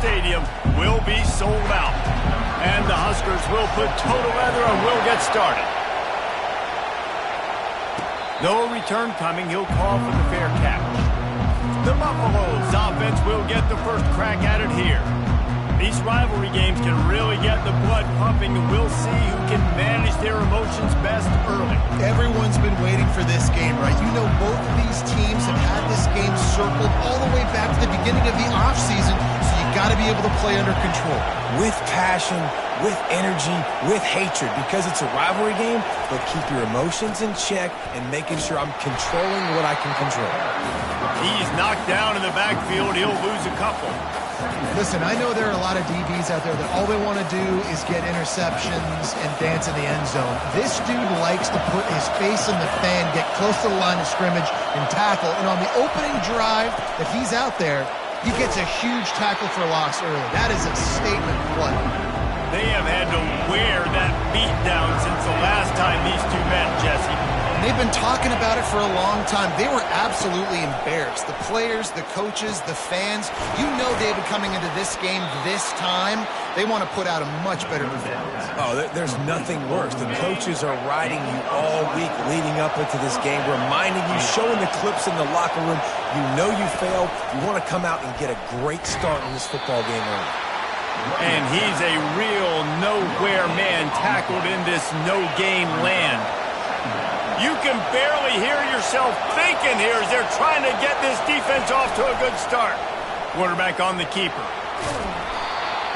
stadium will be sold out. And the Huskers will put total leather and will get started. No return coming. He'll call for the fair catch. The Buffaloes offense will get the first crack at it here. These rivalry games can really get the blood pumping, and we'll see who can manage their emotions best early. Everyone's been waiting for this game, right? You know, both of these teams have had this game circled all the way back to the beginning of the offseason, so you got to be able to play under control. With passion, with energy, with hatred, because it's a rivalry game, but keep your emotions in check and making sure I'm controlling what I can control. He's knocked down in the backfield. He'll lose a couple. Listen, I know there are a lot of DBs out there that all they want to do is get interceptions and dance in the end zone. This dude likes to put his face in the fan, get close to the line of scrimmage, and tackle. And on the opening drive that he's out there, he gets a huge tackle for loss early. That is a statement play. They have had to wear that beat down since the last time these two met, Jesse. They've been talking about it for a long time. They were absolutely embarrassed. The players, the coaches, the fans. You know, David, coming into this game this time, they want to put out a much better performance. Oh, there's nothing worse. The coaches are riding you all week leading up into this game, reminding you, showing the clips in the locker room. You know you failed. You want to come out and get a great start in this football game early. And he's a real nowhere man tackled in this no-game land. You can barely hear yourself thinking here as they're trying to get this defense off to a good start. Quarterback on the keeper.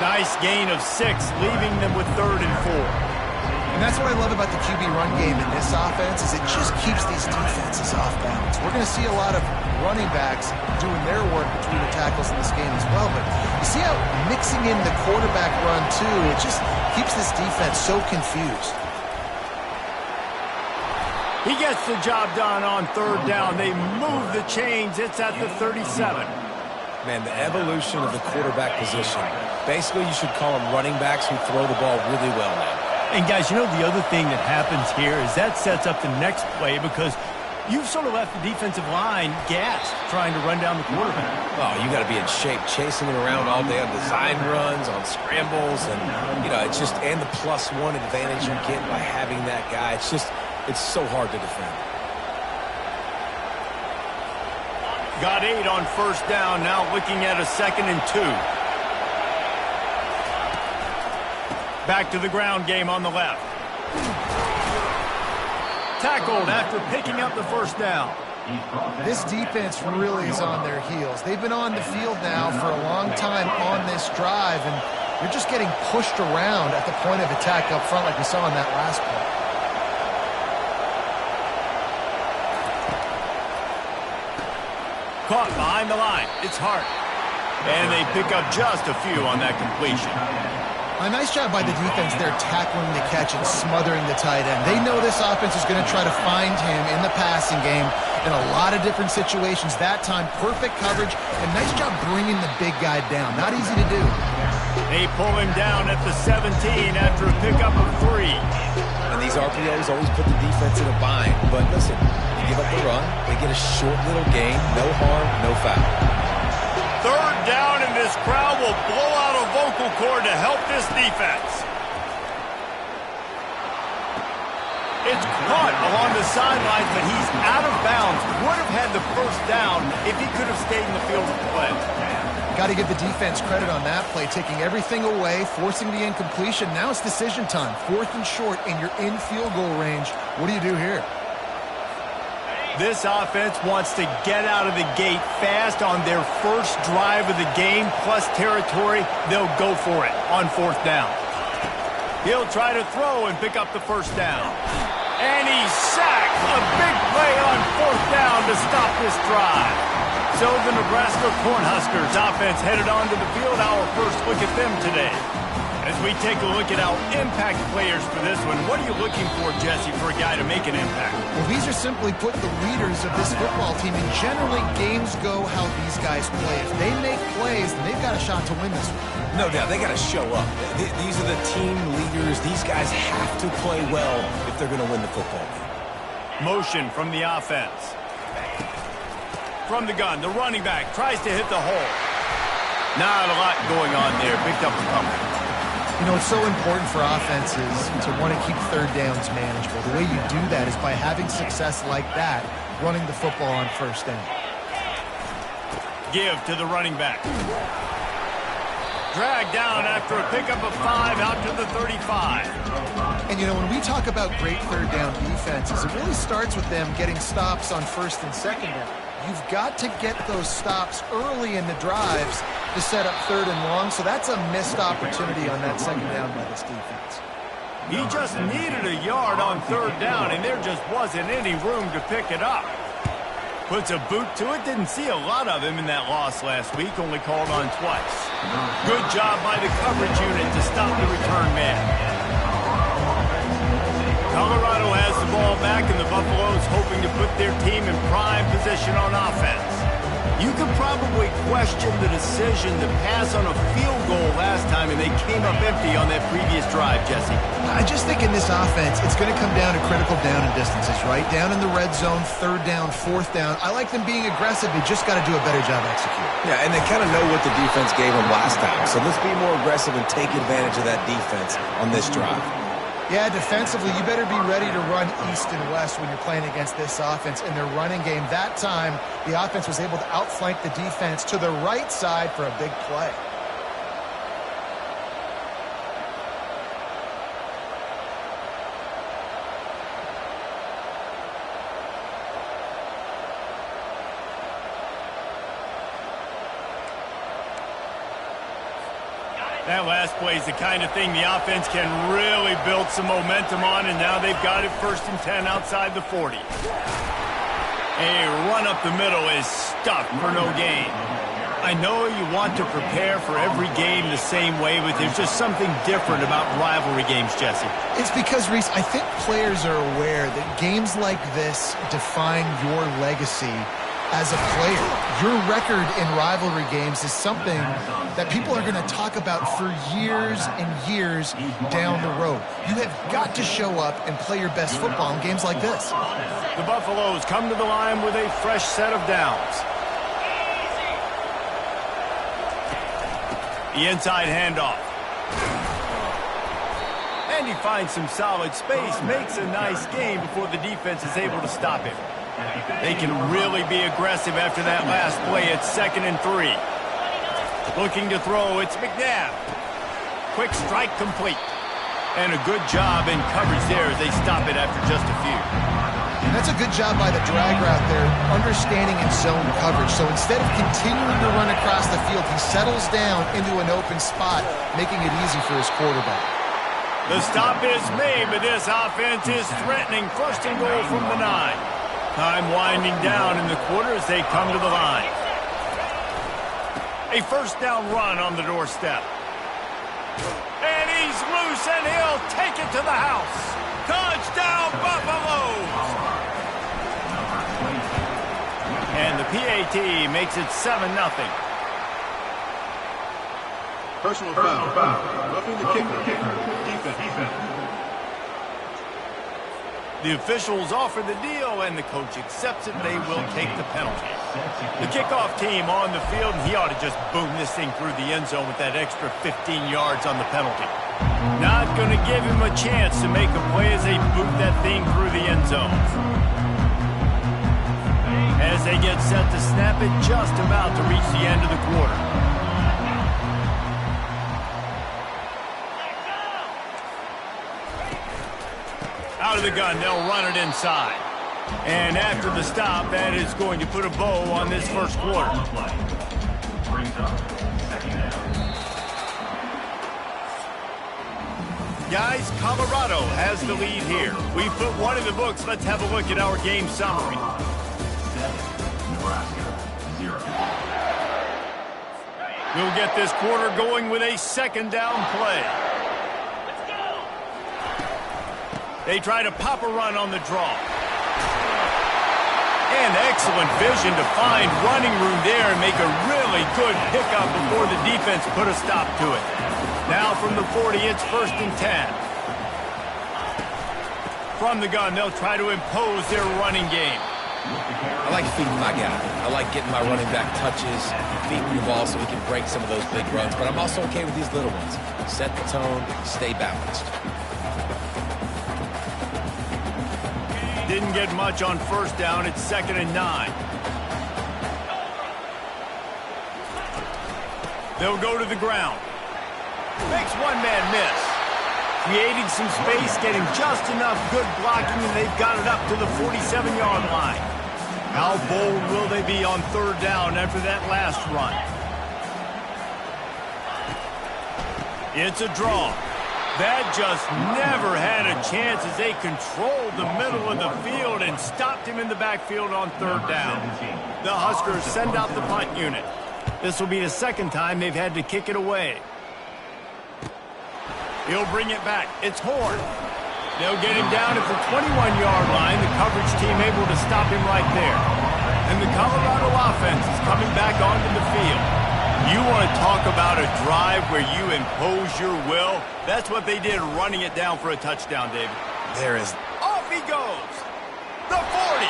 Nice gain of 6, leaving them with 3rd and 4. And that's what I love about the QB run game in this offense is it just keeps these defenses off balance. We're going to see a lot of running backs doing their work between the tackles in this game as well. But you see how mixing in the quarterback run too, it just keeps this defense so confused. He gets the job done on 3rd down. They move the chains. It's at the 37. Man, the evolution of the quarterback position. Basically, you should call them running backs who throw the ball really well now. And, guys, you know the other thing that happens here is that sets up the next play because you've sort of left the defensive line gassed trying to run down the quarterback. Oh, you got to be in shape, chasing him around all day on design runs, on scrambles, and, you know, it's just, and the +1 advantage you get by having that guy. It's just, it's so hard to defend. Got 8 on 1st down, now looking at a 2nd and 2. Back to the ground game on the left. Tackled after picking up the 1st down. This defense really is on their heels. They've been on the field now for a long time on this drive, and they're just getting pushed around at the point of attack up front like we saw in that last play. Caught behind the line. It's Hart. And they pick up just a few on that completion. A nice job by the defense there tackling the catch and smothering the tight end. They know this offense is going to try to find him in the passing game in a lot of different situations. That time, perfect coverage, and nice job bringing the big guy down. Not easy to do. They pull him down at the 17 after a pickup of 3. And these RPOs always put the defense in a bind. But listen, they give up the run, they get a short little gain, no harm, no foul. 3rd down, and this crowd will blow out a vocal cord to help this defense. It's caught along the sidelines, but he's out of bounds. Would have had the 1st down if he could have stayed in the field of play. Got to give the defense credit on that play, taking everything away, forcing the incompletion. Now it's decision time. 4th and short, and you're in field goal range. What do you do here? This offense wants to get out of the gate fast on their first drive of the game, plus territory. They'll go for it on 4th down. He'll try to throw and pick up the 1st down. And he's sacked. A big play on 4th down to stop this drive. So the Nebraska Cornhuskers offense headed onto the field. Our first look at them today. As we take a look at our impact players for this one, what are you looking for, Jesse, for a guy to make an impact? Well, these are simply put the leaders of this football team, and generally games go how these guys play. If they make plays, then they've got a shot to win this one. No doubt, they got to show up. These are the team leaders. These guys have to play well if they're going to win the football game. Motion from the offense. From the gun, the running back tries to hit the hole. Not a lot going on there, picked up a couple. You know, it's so important for offenses to want to keep third downs manageable. The way you do that is by having success like that, running the football on first down. Give to the running back. Dragged down after a pickup of 5 out to the 35. And, you know, when we talk about great third down defenses, it really starts with them getting stops on first and second down. You've got to get those stops early in the drives to set up third and long, so that's a missed opportunity on that second down by this defense. He just needed a yard on third down, and there just wasn't any room to pick it up. Puts a boot to it. Didn't see a lot of him in that loss last week, only called on twice. Good job by the coverage unit to stop the return man. Colorado has the ball back, and the Buffaloes hoping to put their team in prime position on offense. You could probably question the decision to pass on a field goal last time, and they came up empty on that previous drive, Jesse. I just think in this offense, it's going to come down to critical down and distances, right? Down in the red zone, third down, fourth down. I like them being aggressive. They just got to do a better job executing. Yeah, and they kind of know what the defense gave them last time. So let's be more aggressive and take advantage of that defense on this drive. Yeah, defensively, you better be ready to run east and west when you're playing against this offense in their running game. That time, the offense was able to outflank the defense to the right side for a big play. That last play is the kind of thing the offense can really build some momentum on, and now they've got it 1st and 10 outside the 40. A run up the middle is stuck for no gain. I know you want to prepare for every game the same way, but there's just something different about rivalry games, Jesse. It's because, Reese, I think players are aware that games like this define your legacy as a player. Your record in rivalry games is something that people are going to talk about for years and years down the road. You have got to show up and play your best football in games like this. The Buffaloes come to the line with a fresh set of downs. The inside handoff. And he finds some solid space, makes a nice gain before the defense is able to stop him. They can really be aggressive after that last play. It's 2nd and 3. Looking to throw, it's McNabb. Quick strike complete. And a good job in coverage there as they stop it after just a few. And that's a good job by the drag route there, understanding in zone coverage. So instead of continuing to run across the field, he settles down into an open spot, making it easy for his quarterback. The stop is made, but this offense is threatening 1st and goal from the 9. Time winding down in the quarter as they come to the line. A 1st down run on the doorstep. And he's loose, and he'll take it to the house. Touchdown, Buffaloes! And the PAT makes it 7-0. Personal foul. Roughing the kicker. Defense. The officials offer the deal, and the coach accepts it. They will take the penalty. The kickoff team on the field, and he ought to just boom this thing through the end zone with that extra 15 yards on the penalty. Not going to give him a chance to make a play as they boot that thing through the end zone. As they get set to snap it, just about to reach the end of the quarter. Out of the gun, they'll run it inside. And after the stop, that is going to put a bow on this 1st quarter. Guys, Colorado has the lead here. We put one in the books. Let's have a look at our game summary. We'll get this quarter going with a 2nd down play. They try to pop a run on the draw. And excellent vision to find running room there and make a really good pickup before the defense put a stop to it. Now from the 40, it's 1st and 10. From the gun, they'll try to impose their running game. I like feeding my guy. I like getting my running back touches, feeding the ball so he can break some of those big runs. But I'm also okay with these little ones. Set the tone, stay balanced. Didn't get much on first down. It's 2nd and 9. They'll go to the ground. Makes one man miss. Creating some space, getting just enough good blocking, and they've got it up to the 47-yard line. How bold will they be on 3rd down after that last run? It's a draw. That just never had a chance as they controlled the middle of the field and stopped him in the backfield on 3rd down. The Huskers send out the punt unit. This will be the 2nd time they've had to kick it away. He'll bring it back. It's Horn. They'll get him down at the 21-yard line. The coverage team able to stop him right there. And the Colorado offense is coming back onto the field. You want to talk about a drive where you impose your will? That's what they did, running it down for a touchdown, David. There is... Off he goes. The 40.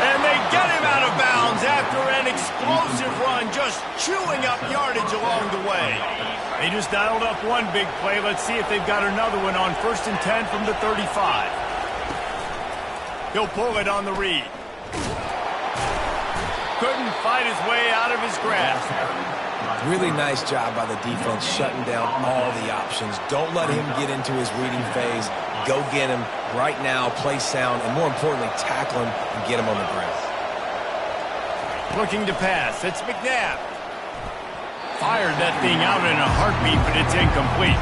And they get him out of bounds after an explosive run, just chewing up yardage along the way. They just dialed up one big play. Let's see if they've got another one on 1st and 10 from the 35. He'll pull it on the read. Couldn't fight his way out of his grasp. Really nice job by the defense shutting down all the options. Don't let him get into his reading phase. Go get him right now, play sound, and more importantly, tackle him and get him on the ground. Looking to pass. It's McNabb. Fired that thing out in a heartbeat, but it's incomplete.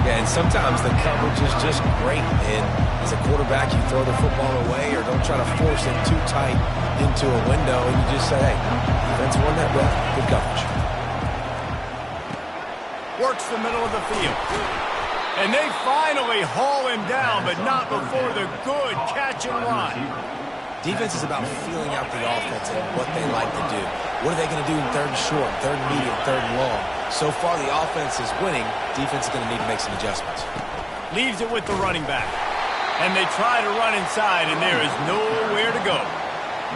Yeah, and sometimes the coverage is just great. And as a quarterback, you throw the football away or don't try to force it too tight into a window, and you just say, hey, defense won that rep. Good coverage. Works the middle of the field. And they finally haul him down, but not before the good catch and run. Defense is about feeling out the offense and what they like to do. What are they going to do in 3rd and short, 3rd and medium, 3rd and long? So far, the offense is winning. Defense is going to need to make some adjustments. Leaves it with the running back. And they try to run inside, and there is nowhere to go.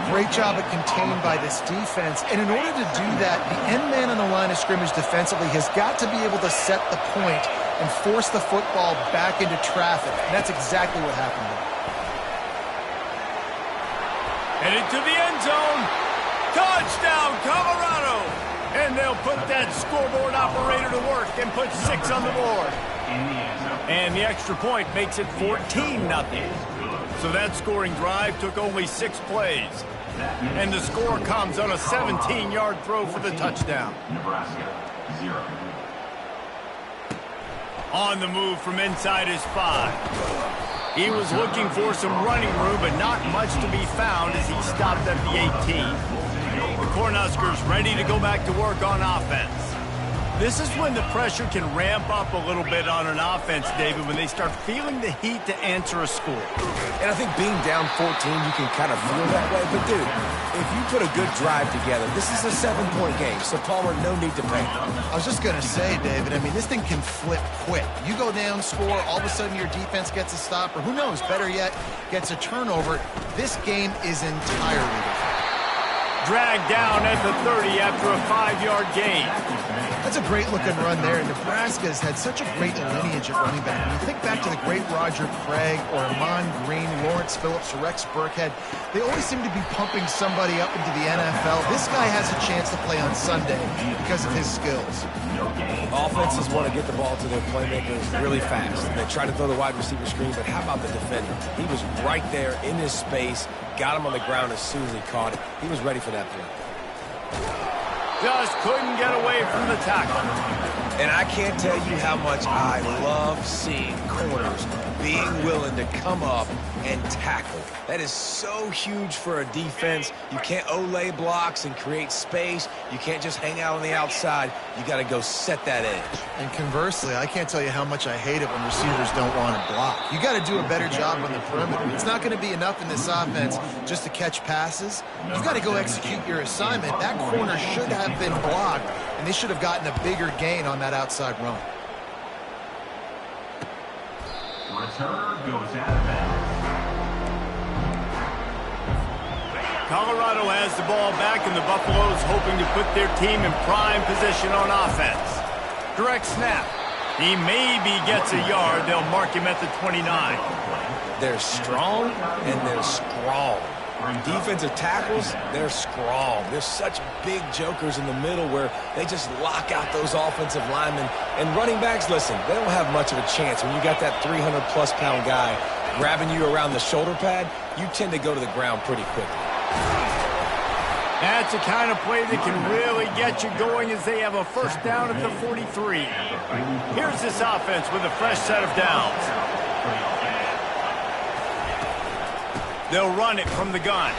Great job at contained by this defense. And in order to do that, the end man on the line of scrimmage defensively has got to be able to set the point and force the football back into traffic. And that's exactly what happened there. Headed to the end zone. Touchdown, Colorado! And they'll put that scoreboard operator to work and put 6 on the board. And the extra point makes it 14-0. So that scoring drive took only 6 plays. And the score comes on a 17-yard throw for the touchdown. Nebraska, 0. On the move from inside his 5. He was looking for some running room, but not much to be found as he stopped at the 18. The Cornhuskers ready to go back to work on offense. This is when the pressure can ramp up a little bit on an offense, David, when they start feeling the heat to answer a score. And I think being down 14, you can kind of feel that way. But, dude, if you put a good drive together, this is a 7-point game. So, Palmer, no need to panic. I was just going to say, David, I mean, this thing can flip quick. You go down, score, all of a sudden your defense gets a stop, or who knows, better yet, gets a turnover. This game is entirely different. Dragged down at the 30 after a 5-yard gain. That's a great-looking run there. Nebraska's had such a great lineage at running back. When you think back to the great Roger Craig or Amon Green, Lawrence Phillips, or Rex Burkhead, they always seem to be pumping somebody up into the NFL. This guy has a chance to play on Sunday because of his skills. Offenses want to get the ball to their playmakers really fast. They try to throw the wide receiver screen, but how about the defender? He was right there in his space, got him on the ground as soon as he caught it. He was ready for that play. Just couldn't get away from the tackle. And I can't tell you how much I love seeing corners being willing to come up and tackle. That is so huge for a defense. You can't Olay blocks and create space. You can't just hang out on the outside. You got to go set that edge. And conversely, I can't tell you how much I hate it when receivers don't want to block. You got to do a better job on the perimeter. It's not going to be enough in this offense just to catch passes. You got to go execute your assignment. That corner should have been blocked, and they should have gotten a bigger gain on that outside run. Returner goes out of bounds. Colorado has the ball back, and the Buffaloes hoping to put their team in prime position on offense. Direct snap. He maybe gets a yard. They'll mark him at the 29. They're strong, and they're strong. Defensive tackles, they're strong. They're such big jokers in the middle where they just lock out those offensive linemen. And running backs, listen, they don't have much of a chance. When you got that 300-plus pound guy grabbing you around the shoulder pad, you tend to go to the ground pretty quickly. That's the kind of play that can really get you going as they have a first down at the 43. Here's this offense with a fresh set of downs. They'll run it from the gun.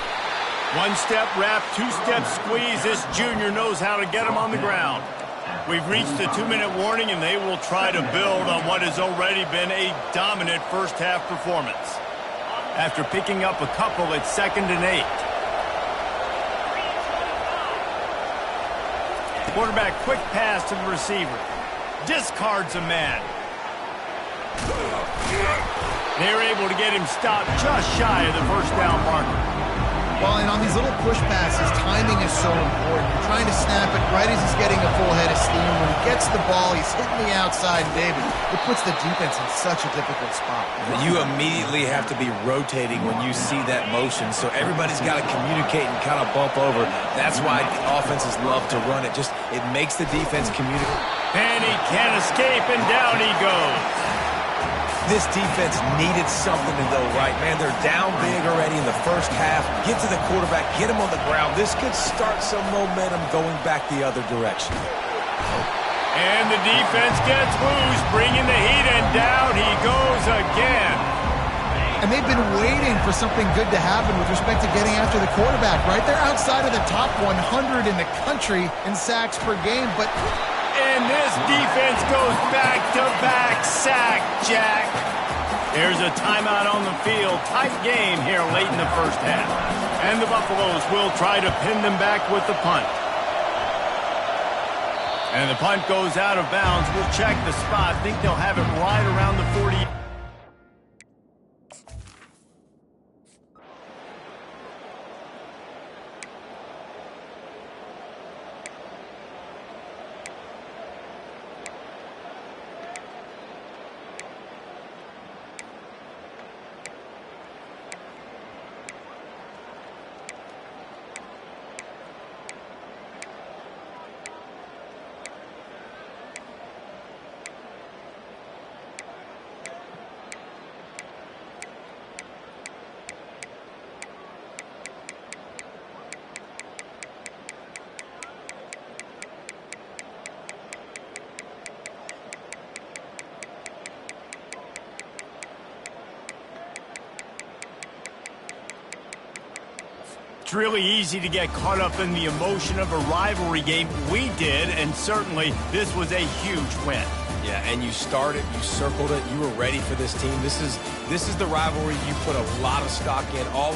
One-step wrap, two-step squeeze. This junior knows how to get him on the ground. We've reached the 2-minute warning, and they will try to build on what has already been a dominant first-half performance. After picking up a couple, it's 2nd and 8. Quarterback quick pass to the receiver. Discards a man. They're able to get him stopped just shy of the first down marker. Well, and on these little push passes, timing is so important. You're trying to snap it right as he's getting a full head of steam. When he gets the ball, he's hitting the outside, David. It puts the defense in such a difficult spot. You immediately have to be rotating when you see that motion, so everybody's got to communicate and kind of bump over. That's why the offenses love to run it. It makes the defense communicate. And he can't escape, and down he goes. This defense needed something to go right, man. They're down big already in the first half. Get to the quarterback, get him on the ground. This could start some momentum going back the other direction. And the defense gets loose, bringing the heat, and down he goes again. And they've been waiting for something good to happen with respect to getting after the quarterback, right? They're outside of the top 100 in the country in sacks per game, but... And this defense goes back-to-back sack, Jack. There's a timeout on the field. Tight game here late in the first half. And the Buffaloes will try to pin them back with the punt. And the punt goes out of bounds. We'll check the spot. Think they'll have it right around the 40. It's really easy to get caught up in the emotion of a rivalry game. We did, and certainly this was a huge win. Yeah, and you started, you circled it, you were ready for this team. This is the rivalry you put a lot of stock in all